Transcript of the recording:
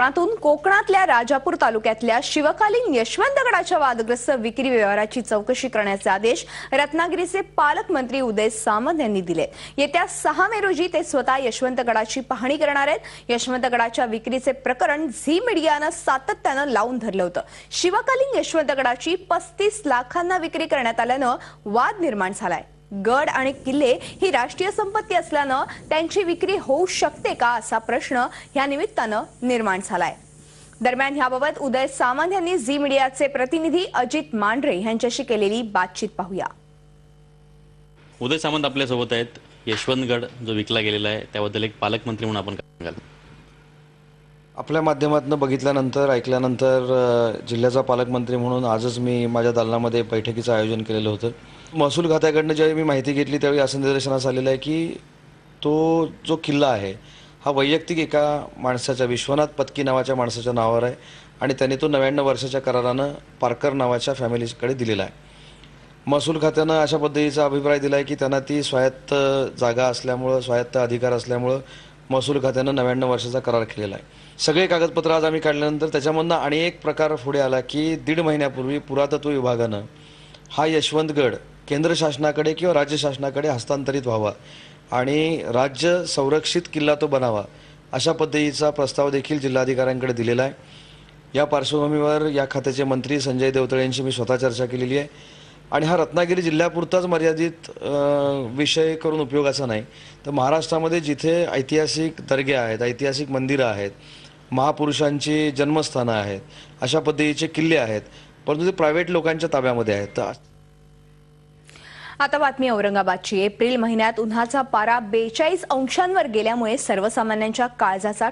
कोकणातून कोकणातल्या राजापूर तालुक्यातल्या शिवकालीन यशवंतगडाच्या वादग्रस्त विक्री व्यवहाराची चौकशी करण्याचे आदेश रत्नागिरीचे पालकमंत्री उदय सामंत यांनी दिले। येत्या 6 मे रोजी ते स्वतः यशवंतगडाची पाहणी करणार आहेत। यशवंतगडाच्या विक्रीचे प्रकरण झी मीडियानं सातत्यानं लावून धरलं होतं। शिवकालीन यशवंतगडाची 35 लाखांना विक्री करण्यात आल्यानं वाद निर्माण झालाय। गड आणि किल्ले ही राष्ट्रीय संपत्ती असल्यानं त्यांची विक्री होऊ शकते का असा प्रश्न या निमित्तानं निर्माण झालाय। दरम्यान याबाबत उदय सामंत यांनी झी मीडियाचे प्रतिनिधी अजित मांढरे यांच्याशी केलेली बातचीत पाहूया। उदय सामंत आपल्या सोबत आहेत। यशवंतगड जो विकला गेलेला आहे त्याबद्दल एक पालकमंत्री म्हणून आपण काय सांगाल? आपल्या माध्यमातून बघितल्यानंतर ऐकल्यानंतर जिल्ह्याचा पालकमंत्री म्हणून आजच मी माझ्या दालनामध्ये बैठकीचं आयोजन केलेलं होतं। महसूल खात्याकडनं ज्यावेळी मी माहिती घेतली त्यावेळी असं निदर्शनास आलेलं आहे की तो जो किल्ला आहे हा वैयक्तिक एका माणसाच्या विश्वनाथ पत्की नावाच्या माणसाच्या नावावर आहे आणि त्याने तो 99 वर्षाच्या करारानं पारकर नावाच्या फॅमिलीकडे दिलेला आहे। महसूल खात्यानं अशा पद्धतीचा अभिप्राय दिला आहे की त्यांना ती स्वायत्त जागा असल्यामुळं स्वायत्त अधिकार असल्यामुळं महसूल खात्यानं 99 वर्षाचा करार केलेला आहे। सगळे कागदपत्र आज आम्ही काढल्यानंतर त्याच्यामधनं आणि एक प्रकार पुढे आला की 1.5 महिन्यापूर्वी पुरातत्व विभागानं हा यशवंतगड केंद्र शासनाकडे किंवा राज्य शासनाकडे हस्तांतरित व्हावा आणि राज्य संरक्षित किल्ला तो बनावा अशा पद्धतीचा प्रस्ताव देखील जिल्हाधिकाऱ्यांकडे दिलेला आहे। या पार्श्वभूमीवर या खात्याचे मंत्री संजय देवतळे यांची मी स्वतः चर्चा केलेली आहे आणि हा रत्नागिरी जिल्ह्यापुरताच मर्यादित विषय करून उपयोगाचा नाही, तर महाराष्ट्रामध्ये जिथे ऐतिहासिक दर्गे आहेत, ऐतिहासिक मंदिरं आहेत, महापुरुषांची जन्मस्थानं आहेत, अशा पद्धतीचे किल्ले आहेत, परंतु ते प्रायव्हेट लोकांच्या ताब्यामध्ये आहेत। आता बातमी औरंगाबादची। एप्रिल महिन्यात उन्हाचा पारा 42 अंशांवर गेल्यामुळे सर्वसामान्यांच्या काळजाचा